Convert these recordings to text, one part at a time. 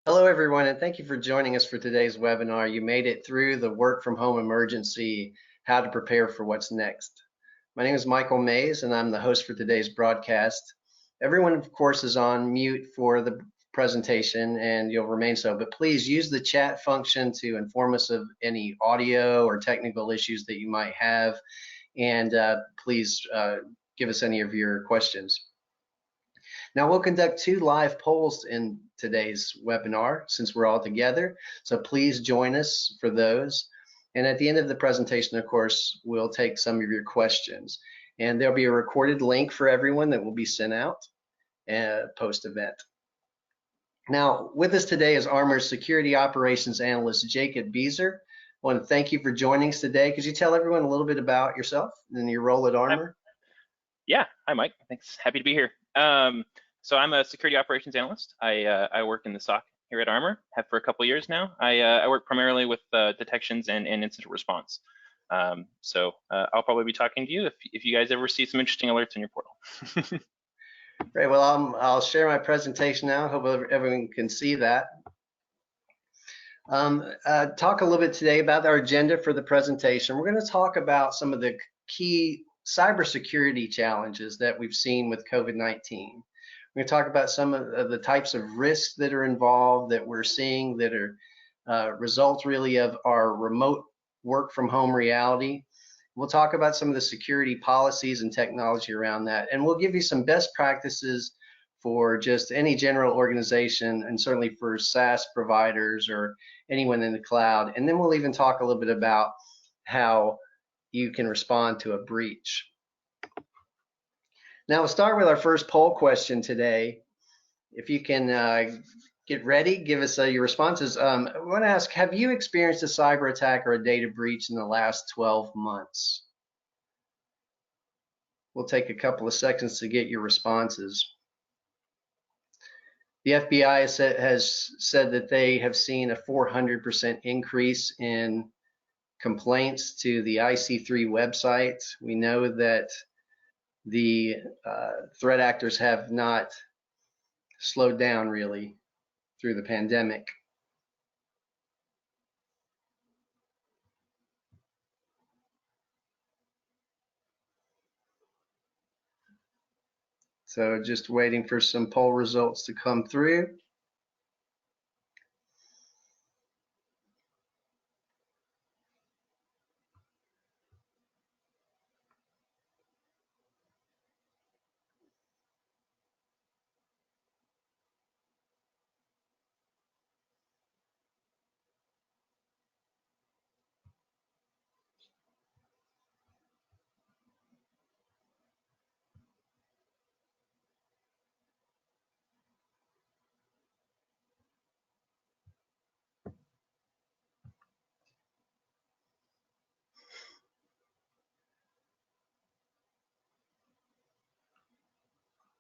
Hello, everyone, and thank you for joining us for today's webinar. You made it through the work from home emergency, how to prepare for what's next. My name is Michael Mays, and I'm the host for today's broadcast. Everyone, of course, is on mute for the presentation, and you'll remain so, but please use the chat function to inform us of any audio or technical issues that you might have, and please give us any of your questions. Now we'll conduct 2 live polls in today's webinar since we're all together, so please join us for those. And at the end of the presentation, of course, we'll take some of your questions. And there'll be a recorded link for everyone that will be sent out post-event. Now, with us today is Armor's Security Operations Analyst, Jacob Beezer. I want to thank you for joining us today. Could you tell everyone a little bit about yourself and your role at Armor? Yeah, hi Mike, thanks, happy to be here. So I'm a security operations analyst. I work in the SOC here at Armor, have for a couple years now. I work primarily with detections and incident response. So I'll probably be talking to you if you guys ever see some interesting alerts in your portal. Great, well, I'll share my presentation now. Hope everyone can see that. Talk a little bit today about our agenda for the presentation. We're going to talk about some of the key cybersecurity challenges that we've seen with COVID-19. We're going to talk about some of the types of risks that are involved that we're seeing that are results really of our remote work from home reality. We'll talk about some of the security policies and technology around that, and we'll give you some best practices for just any general organization and certainly for SaaS providers or anyone in the cloud. And then we'll even talk a little bit about how you can respond to a breach. Now we'll start with our first poll question today. If you can get ready, give us your responses. I want to ask, have you experienced a cyber attack or a data breach in the last 12 months? We'll take a couple of seconds to get your responses. The FBI has said that they have seen a 400% increase in complaints to the IC3 website. We know that the threat actors have not slowed down really through the pandemic. So just waiting for some poll results to come through.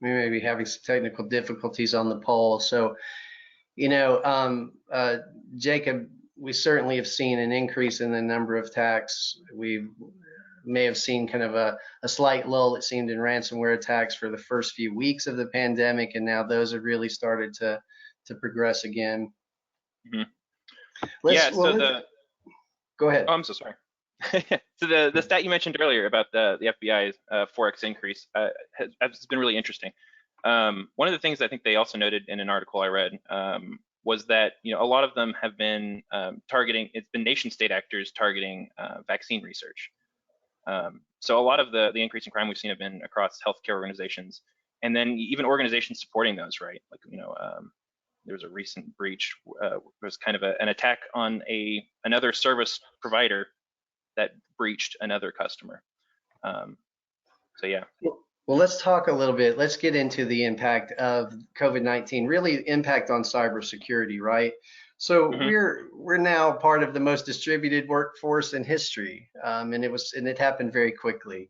We may be having some technical difficulties on the poll. So, you know, Jacob, we certainly have seen an increase in the number of attacks. We may have seen kind of a slight lull, it seemed, in ransomware attacks for the first few weeks of the pandemic, and now those have really started to progress again. Mm-hmm. Go ahead. Oh, I'm so sorry. So the stat you mentioned earlier about the FBI's 4x increase has been really interesting. One of the things I think they also noted in an article I read was that a lot of them have been targeting. It's been nation-state actors targeting vaccine research. So a lot of the increase in crime we've seen have been across healthcare organizations, and then even organizations supporting those. Right, like there was a recent breach. Was kind of an attack on another service provider that breached another customer. So yeah. Well, let's talk a little bit. Let's get into the impact of COVID-19, really impact on cybersecurity, right? So we're now part of the most distributed workforce in history, and it happened very quickly.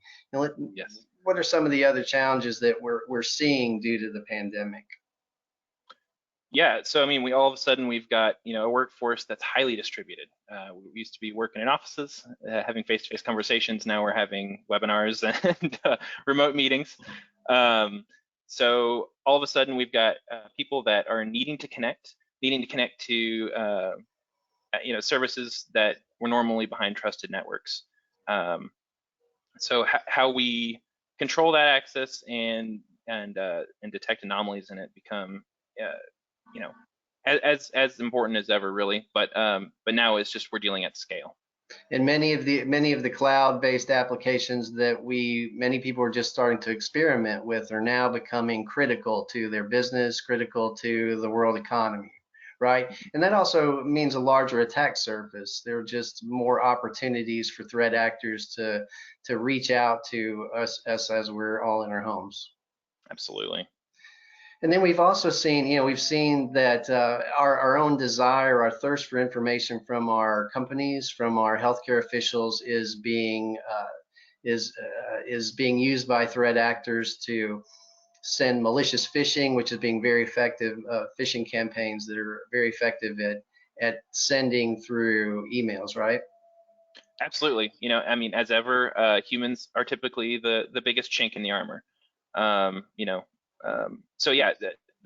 Yes. What are some of the other challenges that we're seeing due to the pandemic? Yeah, so I mean, all of a sudden we've got a workforce that's highly distributed. We used to be working in offices, having face-to-face conversations. Now we're having webinars and remote meetings. So all of a sudden we've got people that are needing to connect, needing to connect to services that were normally behind trusted networks. So how we control that access and detect anomalies in it become as important as ever, really. But now it's just we're dealing at scale. And many of the cloud-based applications that many people are just starting to experiment with are now becoming critical to their business, critical to the world economy, right? And that also means a larger attack surface. There are just more opportunities for threat actors to reach out to us as we're all in our homes. Absolutely. And then we've also seen, we've seen that our own desire, our thirst for information from our companies, from our healthcare officials, is being used by threat actors to send malicious phishing, which is being very effective, phishing campaigns that are very effective at sending through emails, right? Absolutely. I mean, as ever, humans are typically the biggest chink in the armor. So yeah,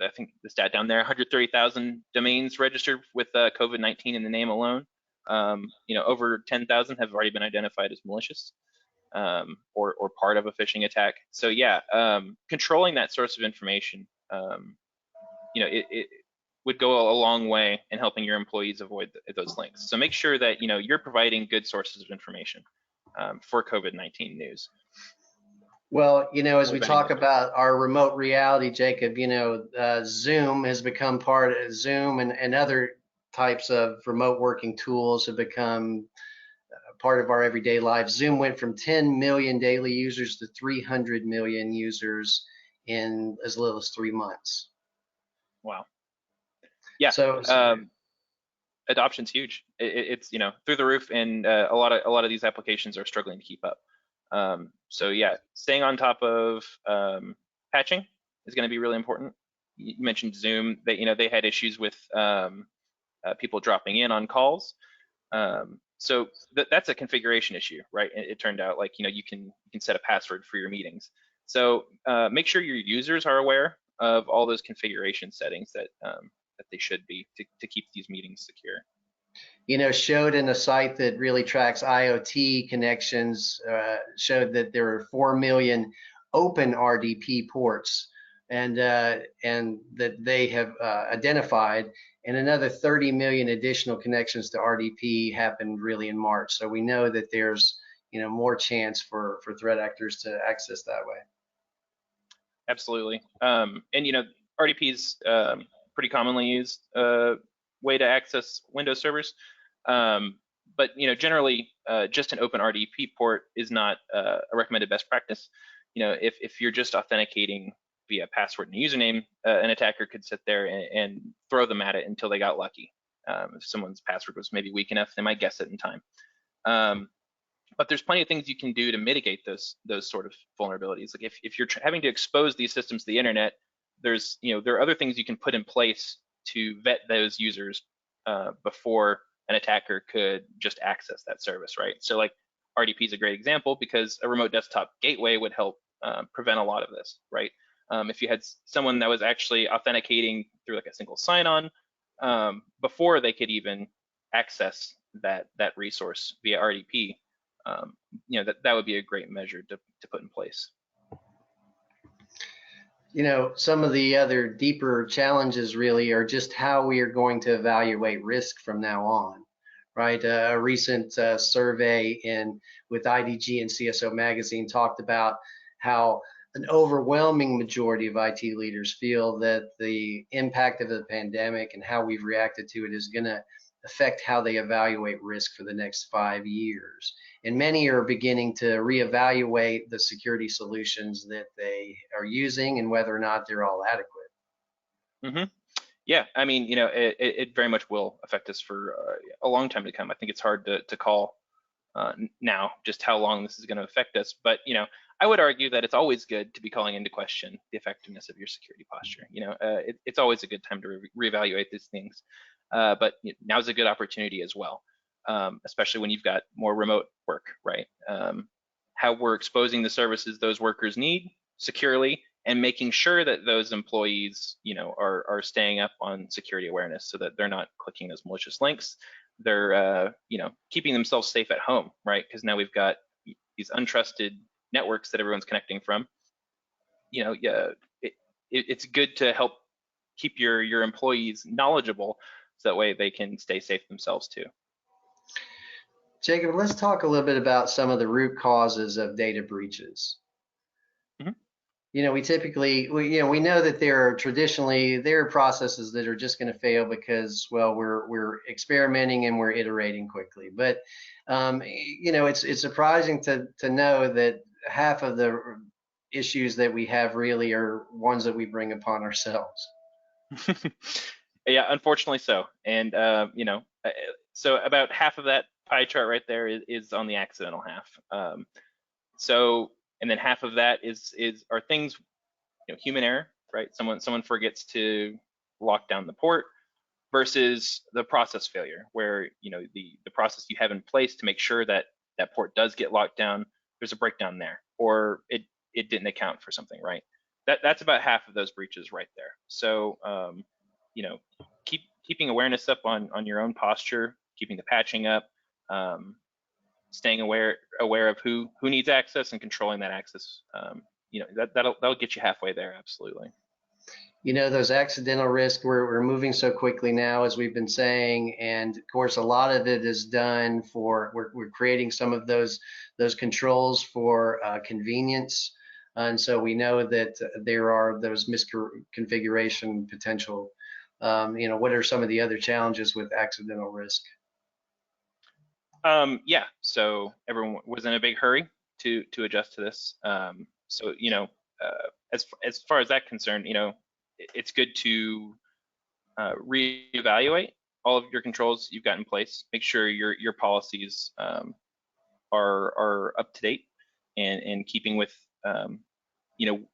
I think the stat down there, 130,000 domains registered with COVID-19 in the name alone. Over 10,000 have already been identified as malicious or part of a phishing attack. So yeah, controlling that source of information, it would go a long way in helping your employees avoid those links. So make sure that you're providing good sources of information for COVID-19 news. Well, as we talk about our remote reality, Jacob, Zoom has become Zoom and other types of remote working tools have become part of our everyday lives. Zoom went from 10 million daily users to 300 million users in as little as 3 months. Wow. Yeah. So adoption's huge. It's through the roof, and a lot of these applications are struggling to keep up. So yeah, staying on top of patching is going to be really important. You mentioned Zoom. They had issues with people dropping in on calls. So that's a configuration issue, right? It turned out like you can set a password for your meetings. So make sure your users are aware of all those configuration settings that they should be to keep these meetings secure. Showed in a site that really tracks IoT connections, showed that there were 4 million open RDP ports, and that they have identified, and another 30 million additional connections to RDP happened really in March. So we know that there's more chance for threat actors to access that way. Absolutely, and RDP is pretty commonly used way to access Windows servers. But generally, just an open RDP port is not a recommended best practice. If you're just authenticating via password and username, an attacker could sit there and throw them at it until they got lucky. If someone's password was maybe weak enough, they might guess it in time. But there's plenty of things you can do to mitigate those sort of vulnerabilities. Like if you're having to expose these systems to the internet, there are other things you can put in place to vet those users before an attacker could just access that service, right? So like RDP is a great example because a remote desktop gateway would help prevent a lot of this, right? If you had someone that was actually authenticating through like a single sign-on before they could even access that resource via RDP, that would be a great measure to put in place. Some of the other deeper challenges really are just how we are going to evaluate risk from now on, right? A recent survey with IDG and CSO Magazine talked about how an overwhelming majority of IT leaders feel that the impact of the pandemic and how we've reacted to it is going to affect how they evaluate risk for the next 5 years. And many are beginning to reevaluate the security solutions that they are using and whether or not they're all adequate. Mm-hmm. Yeah, I mean, it very much will affect us for a long time to come. I think it's hard to call now just how long this is going to affect us. But, I would argue that it's always good to be calling into question the effectiveness of your security posture. It's always a good time to reevaluate these things. But now's a good opportunity as well, especially when you've got more remote work, right? How we're exposing the services those workers need securely and making sure that those employees, are staying up on security awareness so that they're not clicking those malicious links. They're, keeping themselves safe at home, right? Because now we've got these untrusted networks that everyone's connecting from. Yeah, it's good to help keep your employees knowledgeable so that way they can stay safe themselves too. Jacob, let's talk a little bit about some of the root causes of data breaches. We typically, we know that there are processes that are just going to fail because, well, we're experimenting and we're iterating quickly. But, it's surprising to know that half of the issues that we have really are ones that we bring upon ourselves. Yeah, unfortunately so. And, so about half of that pie chart right there is on the accidental half. And then half of that are things, human error, right? Someone forgets to lock down the port versus the process failure, where the process you have in place to make sure that that port does get locked down, there's a breakdown there, or it didn't account for something, right? That's about half of those breaches right there. So keeping awareness up on your own posture, keeping the patching up, staying aware of who needs access and controlling that access. That'll get you halfway there, absolutely. Those accidental risks, we're moving so quickly now, as we've been saying, and of course, a lot of it is done we're creating some of those controls for convenience, and so we know that there are those misconfiguration potential. What are some of the other challenges with accidental risk? Yeah, so everyone was in a big hurry to adjust to this. As far as that concerned, it's good to reevaluate all of your controls you've got in place. Make sure your policies are up to date and keeping with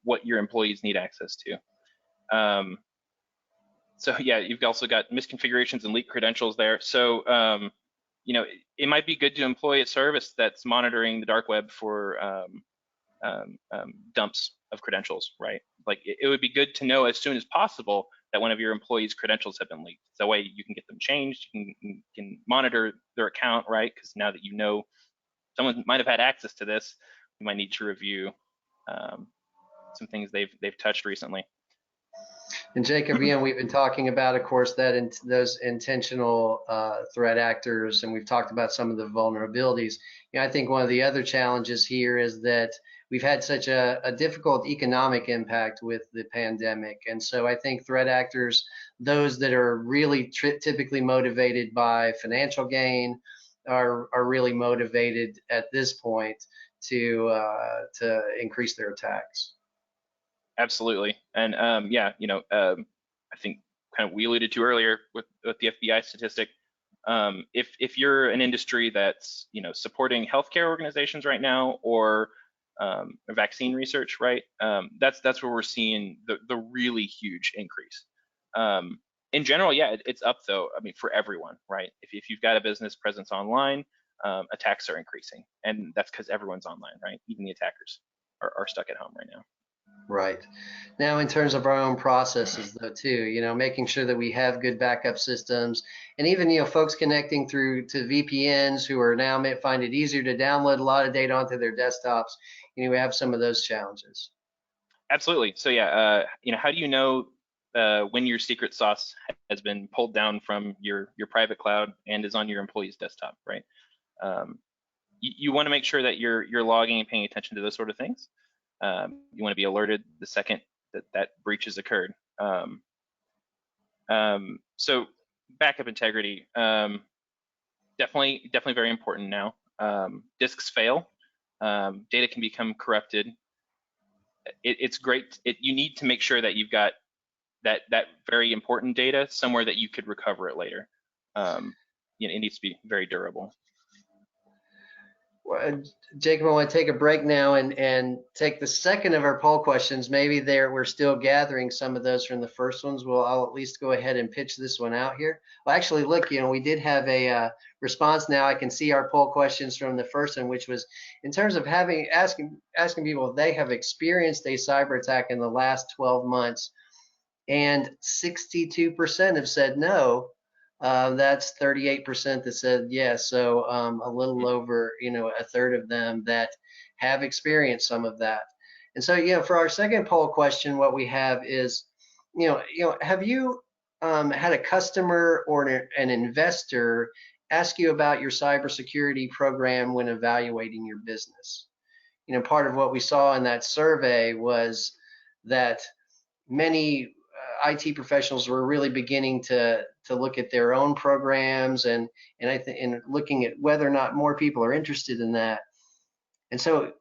what your employees need access to. So yeah, you've also got misconfigurations and leaked credentials there. So it might be good to employ a service that's monitoring the dark web for dumps of credentials, right? Like it would be good to know as soon as possible that one of your employees' credentials have been leaked. That way you can get them changed, you can monitor their account, right? Because now that someone might have had access to this, you might need to review some things they've touched recently. And Jacob, we've been talking about, of course, those intentional threat actors, and we've talked about some of the vulnerabilities. I think one of the other challenges here is that we've had such a difficult economic impact with the pandemic, and so I think threat actors, those that are really typically motivated by financial gain, are really motivated at this point to increase their attacks. Absolutely, and I think kind of we alluded to earlier with the FBI statistic. If you're an industry that's supporting healthcare organizations right now or vaccine research, right? That's where we're seeing the really huge increase. In general, yeah, it's up though. I mean, for everyone, right? If you've got a business presence online, attacks are increasing, and that's because everyone's online, right? Even the attackers are stuck at home right now. Right. Now, in terms of our own processes, though, too, making sure that we have good backup systems, and even, folks connecting through to VPNs who are now find it easier to download a lot of data onto their desktops. We have some of those challenges. Absolutely. So yeah, how do you know when your secret sauce has been pulled down from your private cloud and is on your employee's desktop, right? You want to make sure that you're logging and paying attention to those sort of things. You want to be alerted the second that breach has occurred. So backup integrity, definitely very important now. Disks fail, data can become corrupted. It's great. You need to make sure that you've got that very important data somewhere that you could recover it later. It needs to be very durable. Jacob, I want to take a break now and take the second of our poll questions. Maybe we're still gathering some of those from the first ones. I'll at least go ahead and pitch this one out here. Well, actually, look, we did have a response now. I can see our poll questions from the first one, which was in terms of asking people if they have experienced a cyber attack in the last 12 months, and 62% have said no. That's 38% that said yes. So a little over, a third of them that have experienced some of that. And so, for our second poll question, what we have is, have you had a customer or an investor ask you about your cybersecurity program when evaluating your business? Part of what we saw in that survey was that many IT professionals were really beginning to look at their own programs and looking at whether or not more people are interested in that. And so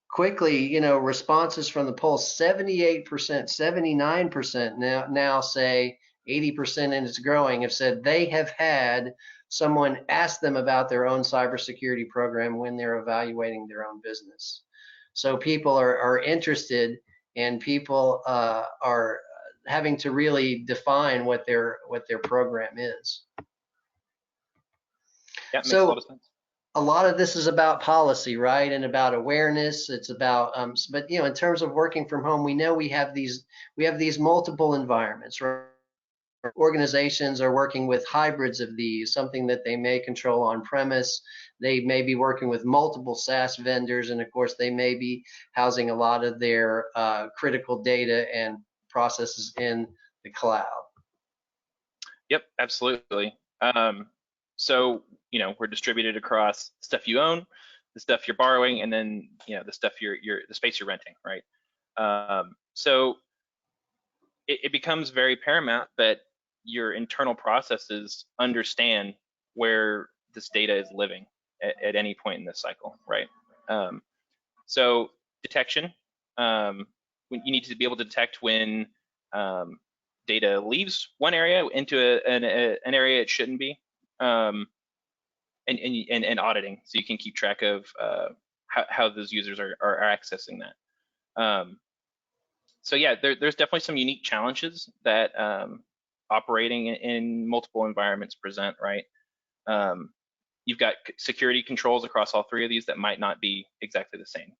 quickly, responses from the poll, 78%, 79% now say 80%, and it's growing, have said they have had someone ask them about their own cybersecurity program when they're evaluating their own business. So people are interested, and people are having to really define what their program is. Yeah, it makes a lot of sense. A lot of this is about policy, right, and about awareness. It's about, but in terms of working from home, we know we have these multiple environments, right? Organizations are working with hybrids of these, something that they may control on premise. They may be working with multiple SaaS vendors, and of course, they may be housing a lot of their critical data and processes in the cloud. Yep, absolutely. So, we're distributed across stuff you own, the stuff you're borrowing, and then, the stuff the space you're renting, right? So it becomes very paramount that your internal processes understand where this data is living at any point in this cycle, right? So detection, when you need to be able to detect when data leaves one area into an area it shouldn't be, and auditing, so you can keep track of how those users are accessing that. So yeah, there's definitely some unique challenges that operating in multiple environments present, right? You've got security controls across all three of these that might not be exactly the same.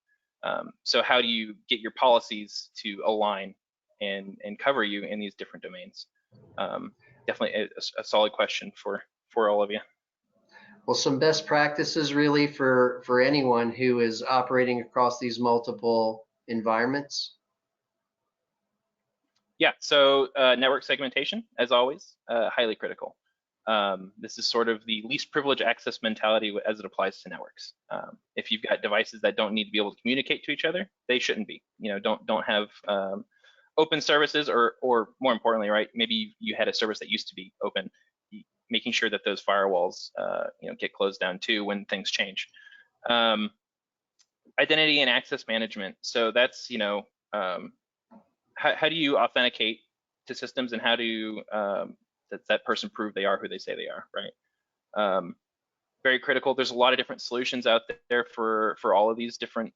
So how do you get your policies to align and cover you in these different domains? Definitely a solid question for all of you. Well, some best practices really for anyone who is operating across these multiple environments. Yeah, so network segmentation, as always, highly critical. This is sort of the least privileged access mentality as it applies to networks. If you've got devices that don't need to be able to communicate to each other, they shouldn't be. Don't have open services, or more importantly, right? Maybe you had a service that used to be open, making sure that those firewalls, get closed down too when things change. Identity and access management. So that's, how do you authenticate to systems, and how do that person prove they are who they say they are, right? Very critical. There's a lot of different solutions out there for all of these different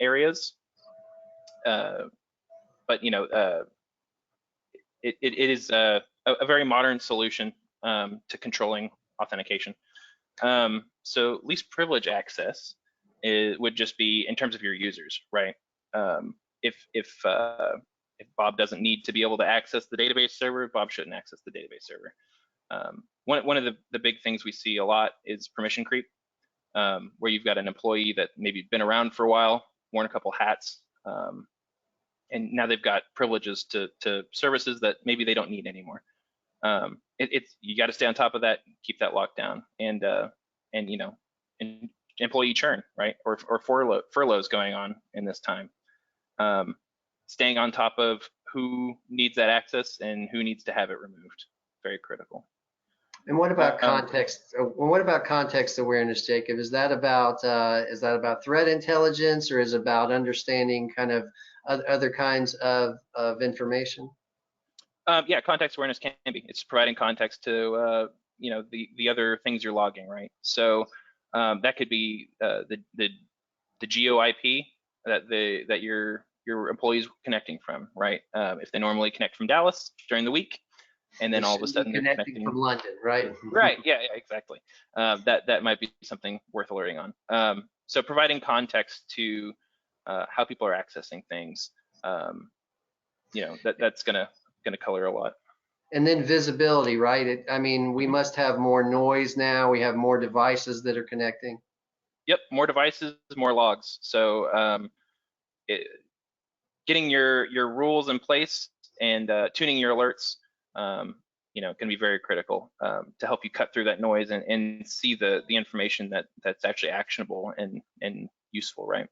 areas, but it is a very modern solution to controlling authentication. So least privilege access would just be in terms of your users, right? If Bob doesn't need to be able to access the database server, Bob shouldn't access the database server. One of the big things we see a lot is permission creep, where you've got an employee that maybe been around for a while, worn a couple hats, and now they've got privileges to services that maybe they don't need anymore. You got to stay on top of that, keep that locked down, and employee churn, right, or furloughs going on in this time. Staying on top of who needs that access and who needs to have it removed, very critical. And what about context? What about context awareness, Jacob? Is that about threat intelligence, or is it about understanding kind of other kinds of information? Yeah, context awareness can be. It's providing context to the other things you're logging, right? So That could be the geo IP that your employees connecting from, right? If they normally connect from Dallas during the week, and then all of a sudden they're connecting from London, right? Right. Yeah. Exactly. That might be something worth alerting on. So providing context to how people are accessing things, that's gonna color a lot. And then visibility, right? I mean, we must have more noise now. We have more devices that are connecting. Yep. More devices, more logs. So getting your rules in place and tuning your alerts, can be very critical to help you cut through that noise and see the information that's actually actionable and useful, right?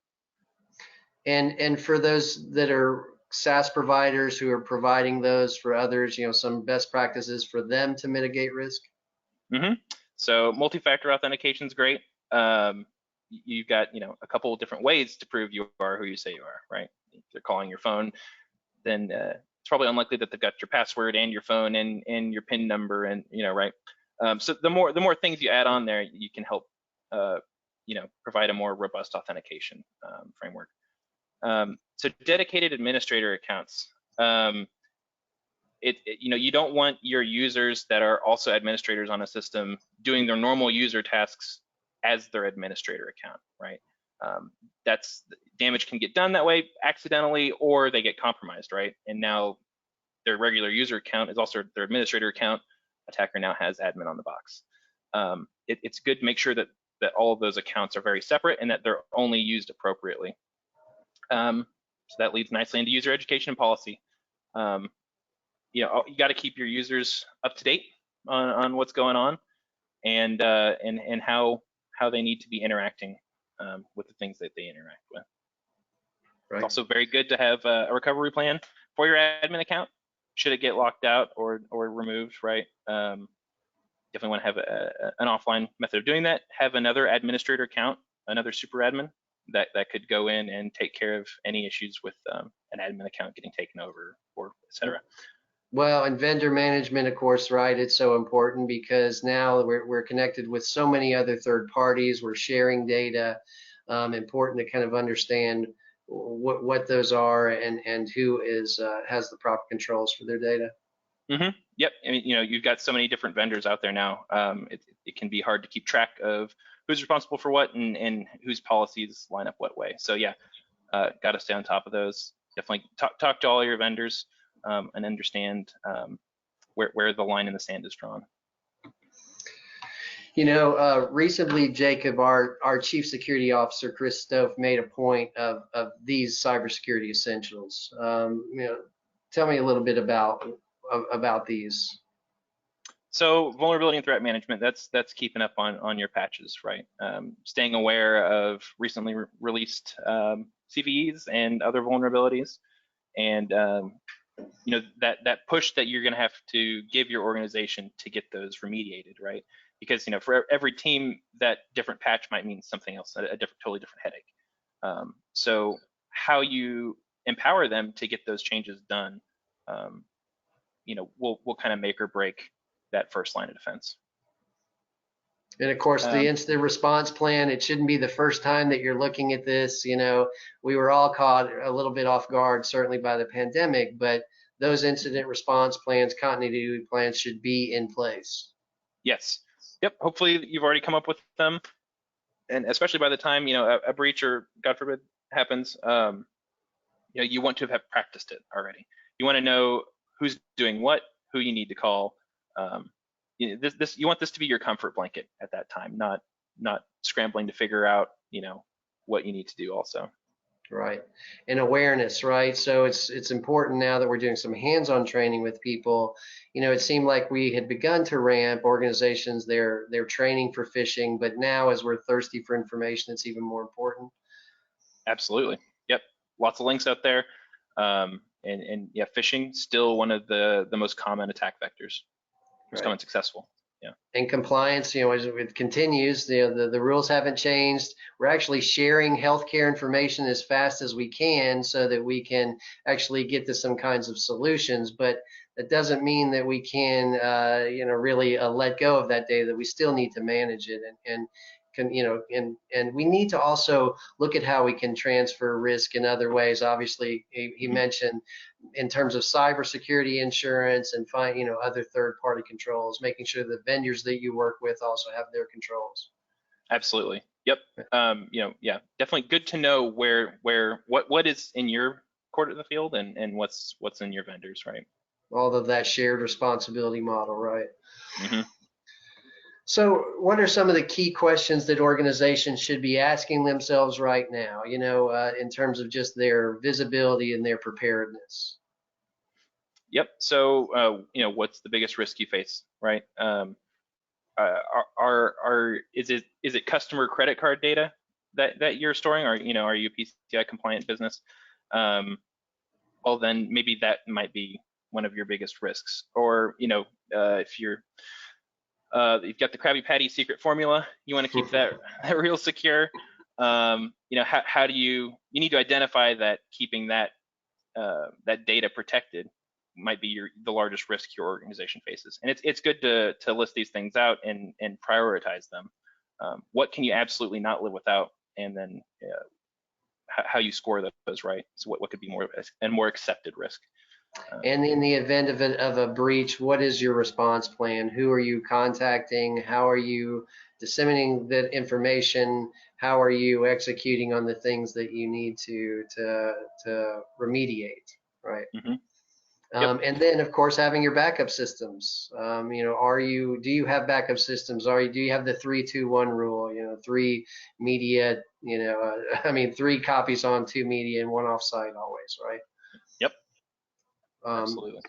And for those that are SaaS providers who are providing those for others, some best practices for them to mitigate risk. So multi-factor authentication is great. You've got a couple of different ways to prove you are who you say you are, right? If they're calling your phone, then it's probably unlikely that they've got your password and your phone and your PIN number, and right. So the more things you add on there, you can help provide a more robust authentication framework. So dedicated administrator accounts. You don't want your users that are also administrators on a system doing their normal user tasks as their administrator account, right? That's damage can get done that way accidentally, or they get compromised, right? And now their regular user account is also their administrator account. Attacker now has admin on the box. It's good to make sure that all of those accounts are very separate and that they're only used appropriately. So that leads nicely into user education and policy. You got to keep your users up to date on what's going on and how they need to be interacting with the things that they interact with. Right. It's also very good to have a recovery plan for your admin account should it get locked out or removed, right? Definitely want to have an offline method of doing that. Have another administrator account, another super admin that could go in and take care of any issues with an admin account getting taken over or et cetera. Well, and vendor management, of course, right? It's so important because now we're connected with so many other third parties. We're sharing data. Important to kind of understand what those are and who has the proper controls for their data. Yep. I mean, you've got so many different vendors out there now. It can be hard to keep track of who's responsible for what and whose policies line up what way. So yeah, got to stay on top of those. Definitely talk to all your vendors and understand where the line in the sand is drawn. Recently, Jacob, our Chief Security Officer, Chris Stoff, made a point of these cybersecurity essentials. Tell me a little bit about these. So vulnerability and threat management, that's keeping up on your patches, right? Staying aware of recently released CVEs and other vulnerabilities, and that push that you're going to have to give your organization to get those remediated, right? Because for every team, that different patch might mean something else, a totally different headache. So how you empower them to get those changes done, will kind of make or break that first line of defense. And of course, the incident response plan, it shouldn't be the first time that you're looking at this. We were all caught a little bit off guard, certainly by the pandemic, but those incident response plans, continuity plans should be in place. Yes. Yep. Hopefully you've already come up with them. And especially by the time, a breach or God forbid happens, you want to have practiced it already. You want to know who's doing what, who you need to call. You want this to be your comfort blanket at that time, not scrambling to figure out, what you need to do also. Right. And awareness, right? So it's important now that we're doing some hands-on training with people. It seemed like we had begun to ramp organizations their training for phishing, but now as we're thirsty for information, it's even more important. Absolutely. Yep. Lots of links out there. And yeah, phishing still one of the most common attack vectors. Most common successful. Yeah. And compliance, as it continues, the rules haven't changed. We're actually sharing healthcare information as fast as we can so that we can actually get to some kinds of solutions. But that doesn't mean that we can, really let go of that data, that we still need to manage it. And and we need to also look at how we can transfer risk in other ways. Obviously, he mentioned in terms of cybersecurity insurance and other third-party controls, making sure the vendors that you work with also have their controls. Absolutely. Yep. Yeah, definitely good to know what is in your court of the field and what's in your vendors, right? All of that shared responsibility model, right? Mm-hmm. So what are some of the key questions that organizations should be asking themselves right now, in terms of just their visibility and their preparedness? Yep. So, what's the biggest risk you face, right? Is it customer credit card data that you're storing, or are you a PCI compliant business? Well, then maybe that might be one of your biggest risks. Or if you've got the Krabby Patty secret formula, you want to keep that real secure. How do you need to identify that keeping that data protected might be the largest risk your organization faces. And it's good to list these things out and prioritize them. What can you absolutely not live without, and then how you score those, right? So what could be more accepted risk. And in the event of a breach, what is your response plan? Who are you contacting? How are you disseminating that information? How are you executing on the things that you need to remediate, right? Mm-hmm. Yep. And then, of course, having your backup systems. Do you have backup systems? Do you have the 3-2-1 rule? 3 media. 3 copies on, 2 media, and 1 offsite always, right? Yep. Absolutely.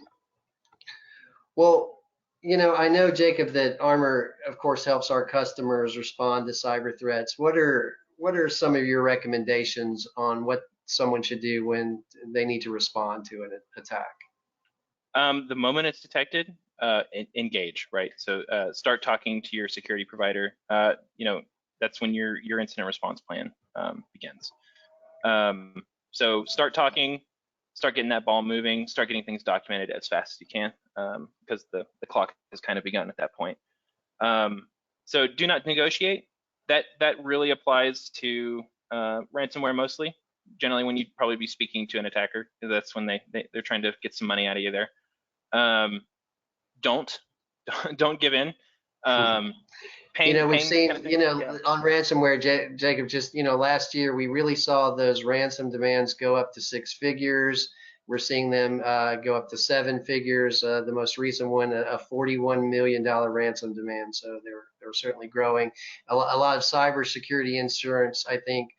Well, I know, Jacob, that Armor, of course, helps our customers respond to cyber threats. What are some of your recommendations on what someone should do when they need to respond to an attack? The moment it's detected, engage, right? So start talking to your security provider. That's when your incident response plan begins. So start talking, start getting that ball moving, start getting things documented as fast as you can, because the clock has kind of begun at that point. So do not negotiate. That really applies to ransomware mostly. Generally, when you'd probably be speaking to an attacker, that's when they're trying to get some money out of you there. Don't give in. We've seen, yeah. on ransomware, Jacob, just, last year we really saw those ransom demands go up to 6 figures. We're seeing them go up to 7 figures. The most recent one, a $41 million ransom demand. So they're certainly growing. A lot of cybersecurity insurance, I think,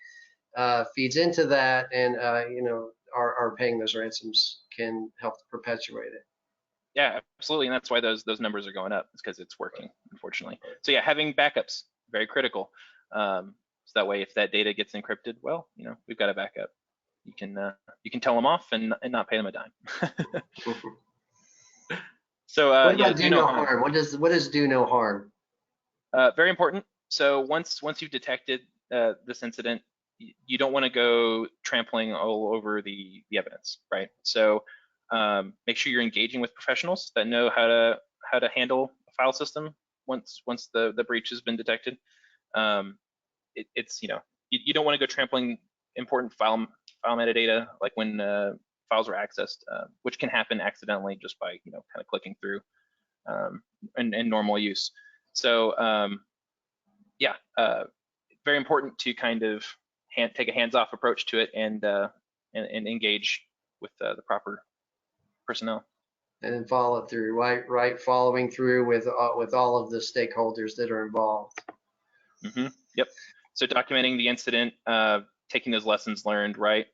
feeds into that, and our paying those ransoms can help perpetuate it. Yeah, absolutely, and that's why those numbers are going up. It's because it's working, unfortunately. So yeah, having backups, very critical. So that way, if that data gets encrypted, well, we've got a backup. You can tell them off and not pay them a dime. So what about do no harm? What does do no harm? Very important. So once you've detected this incident, you don't want to go trampling all over the evidence, right? So make sure you're engaging with professionals that know how to handle a file system once the breach has been detected. It's you don't want to go trampling important file metadata, like when files are accessed, which can happen accidentally just by kind of clicking through in normal use. So yeah, very important to kind of take a hands-off approach to it and engage with the proper personnel. And then follow through, right? Following through with all of the stakeholders that are involved. Mm-hmm. Yep. So documenting the incident, taking those lessons learned, right?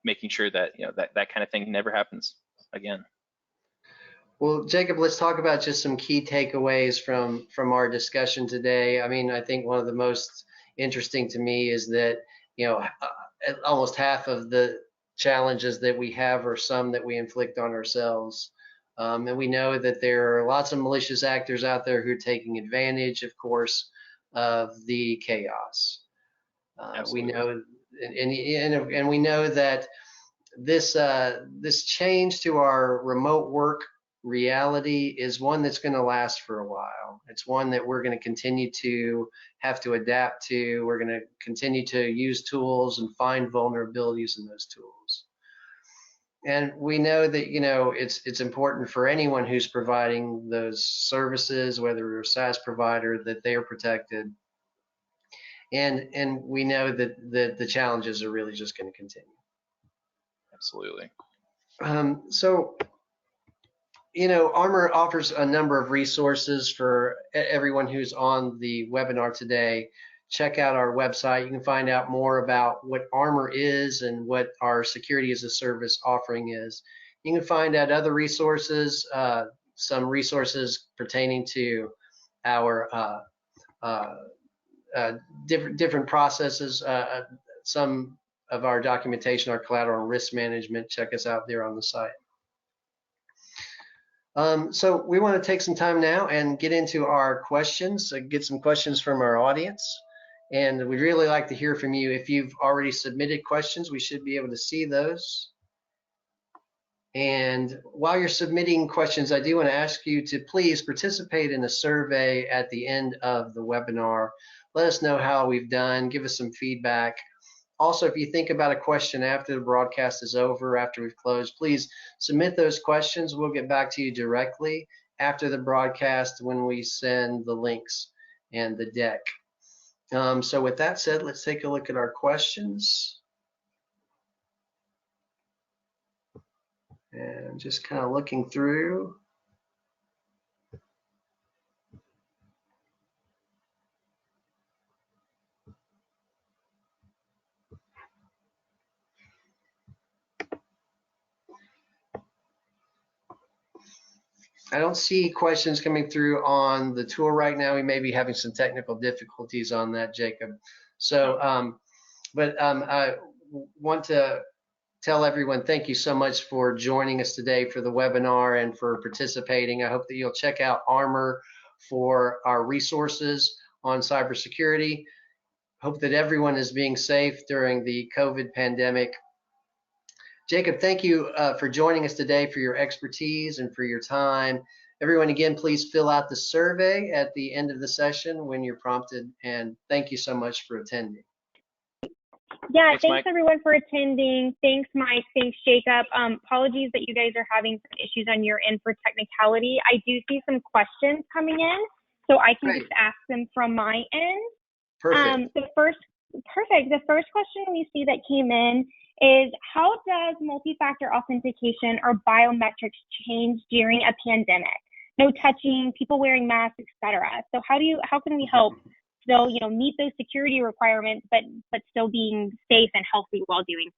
Making sure that that kind of thing never happens again. Well, Jacob, let's talk about just some key takeaways from our discussion today. I think one of the most interesting to me is that almost half of the challenges that we have are some that we inflict on ourselves. And we know that there are lots of malicious actors out there who are taking advantage, of course, of the chaos. We know, and we know that this change to our remote work reality is one that's going to last for a while. It's one that we're going to continue to have to adapt to. We're going to continue to use tools and find vulnerabilities in those tools. And we know that, it's important for anyone who's providing those services, whether you're a SaaS provider, that they are protected. And we know that the challenges are really just going to continue. Absolutely. So, Armor offers a number of resources for everyone who's on the webinar today. Check out our website. You can find out more about what Armor is and what our security as a service offering is. You can find out other resources, some resources pertaining to our different processes, some of our documentation, our collateral and risk management. Check us out there on the site. So we want to take some time now and get into our questions, get some questions from our audience. And we'd really like to hear from you. If you've already submitted questions, we should be able to see those. And while you're submitting questions, I do want to ask you to please participate in a survey at the end of the webinar. Let us know how we've done, give us some feedback. Also, if you think about a question after the broadcast is over, after we've closed, please submit those questions. We'll get back to you directly after the broadcast when we send the links and the deck. So with that said, let's take a look at our questions. And just kind of looking through. I don't see questions coming through on the tool right now. We may be having some technical difficulties on that, Jacob. So, I want to tell everyone thank you so much for joining us today for the webinar and for participating. I hope that you'll check out Armor for our resources on cybersecurity. Hope that everyone is being safe during the COVID pandemic. Jacob, thank you for joining us today, for your expertise and for your time. Everyone, again, please fill out the survey at the end of the session when you're prompted. And thank you so much for attending. Yeah, thanks everyone for attending. Thanks, Mike. Thanks, Jacob. Apologies that you guys are having some issues on your end for technicality. I do see some questions coming in, so I can just ask them from my end. Perfect. The first question we see that came in is, how does multi-factor authentication or biometrics change during a pandemic? No touching, people wearing masks, etc. So how can we help still, meet those security requirements, but still being safe and healthy while doing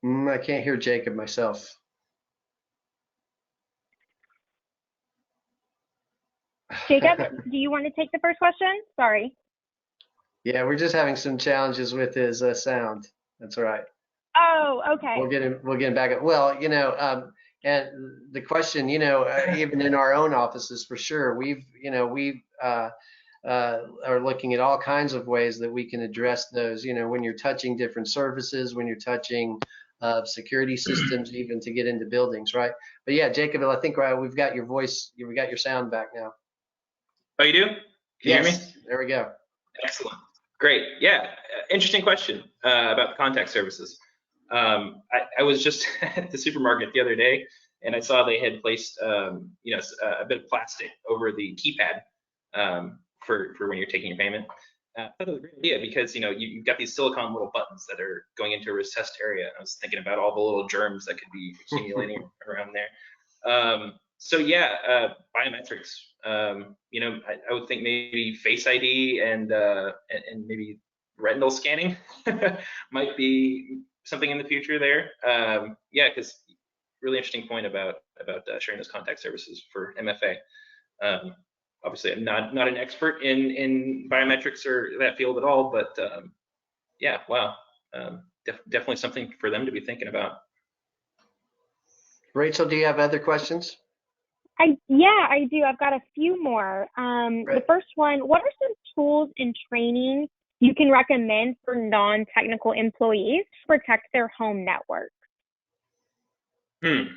so? I can't hear Jacob myself. Jacob, do you want to take the first question? Sorry. Yeah, we're just having some challenges with his sound. That's all right. Oh, okay. We'll get him back up. Well, and the question, even in our own offices, for sure, we are looking at all kinds of ways that we can address those. When you're touching different services, when you're touching security systems, even to get into buildings, right? But yeah, Jacob, I think we've got your voice, we got your sound back now. Oh, you do? Can you hear me? There we go. Excellent. Great. Yeah. Interesting question about the contact services. I was just at the supermarket the other day, and I saw they had placed, a bit of plastic over the keypad for when you're taking your payment. I thought it was a great idea because you've got these silicone little buttons that are going into a recessed area. I was thinking about all the little germs that could be accumulating around there. So yeah, biometrics. I would think maybe Face ID and maybe retinal scanning might be something in the future there. Yeah, because really interesting point about sharing those contact services for MFA. Obviously, I'm not an expert in biometrics or that field at all, but yeah, wow, definitely something for them to be thinking about. Rachel, do you have other questions? Yeah, I do. I've got a few more. The first one, what are some tools and training you can recommend for non-technical employees to protect their home network? I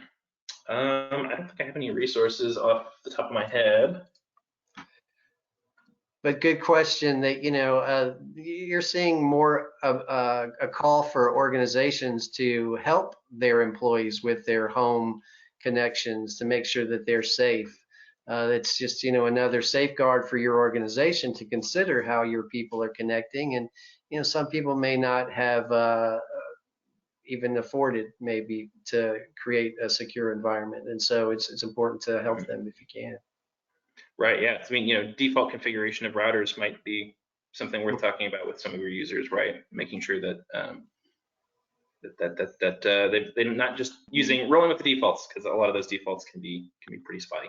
don't think I have any resources off the top of my head. But good question. That you're seeing more of a call for organizations to help their employees with their home connections to make sure that they're safe. It's just another safeguard for your organization to consider how your people are connecting, and some people may not have even afforded maybe to create a secure environment, and so it's important to help them if you can. Right. Yeah. I mean, default configuration of routers might be something worth talking about with some of your users, right? Making sure that they're not just rolling with the defaults, because a lot of those defaults can be pretty spotty.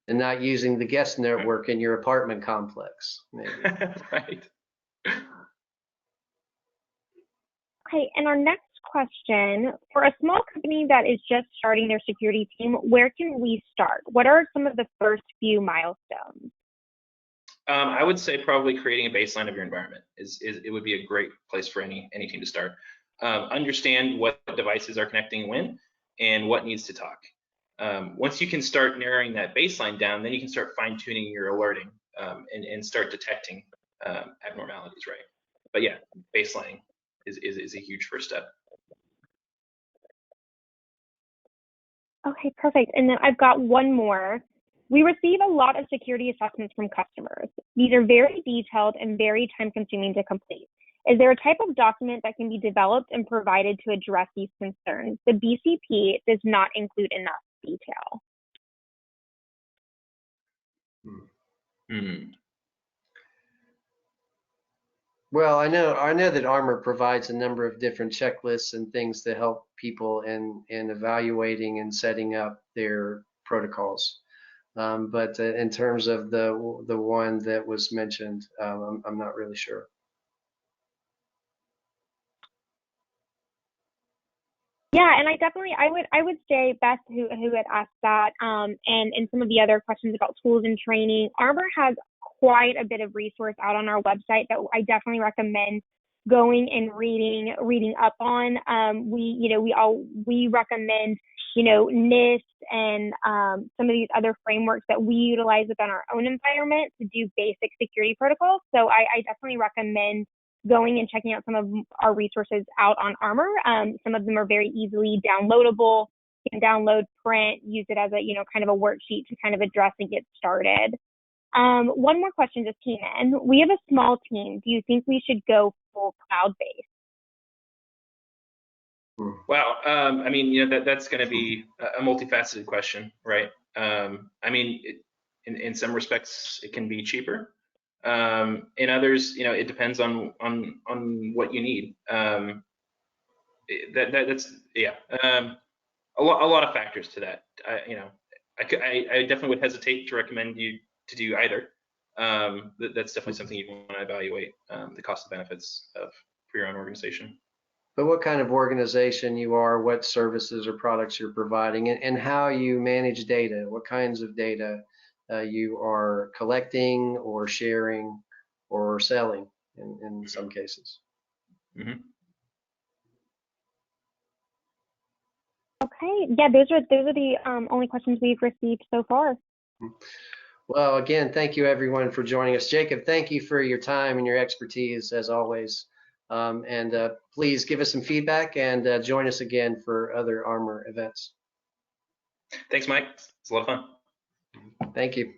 And not using the guest network in your apartment complex, maybe. Right. Okay, and our next question, for a small company that is just starting their security team, where can we start? What are some of the first few milestones? I would say probably creating a baseline of your environment it would be a great place for any team to start. Understand what devices are connecting when and what needs to talk. Once you can start narrowing that baseline down, then you can start fine-tuning your alerting and start detecting abnormalities, right? But yeah, baselining is a huge first step. Okay, perfect. And then I've got one more. We receive a lot of security assessments from customers. These are very detailed and very time-consuming to complete. Is there a type of document that can be developed and provided to address these concerns? The BCP does not include enough detail. Well, I know that Armor provides a number of different checklists and things to help people in evaluating and setting up their protocols. But in terms of the one that was mentioned, I'm not really sure. Yeah, and I would say Beth, who had asked that, and some of the other questions about tools and training, Armor has quite a bit of resource out on our website that I definitely recommend going and reading up on. We recommend NIST and some of these other frameworks that we utilize within our own environment to do basic security protocols. So I definitely recommend going and checking out some of our resources out on Armor. Some of them are very easily downloadable. You can download, print, use it as a kind of a worksheet to kind of address and get started. One more question just came in. We have a small team. Do you think we should go full cloud-based? Well, I mean, that's going to be a multifaceted question, right? I mean, in some respects, it can be cheaper. In others, it depends on what you need. That's yeah. A lot of factors to that. I definitely would hesitate to recommend you to do either. That's definitely something you want to evaluate the cost and benefits of for your own organization. But what kind of organization you are, what services or products you're providing, and how you manage data, what kinds of data you are collecting or sharing or selling in some cases. Mm-hmm. Okay, yeah, those are the only questions we've received so far. Well, again, thank you everyone for joining us. Jacob, thank you for your time and your expertise as always. And please give us some feedback and join us again for other Armor events. Thanks, Mike. It's a lot of fun. Thank you.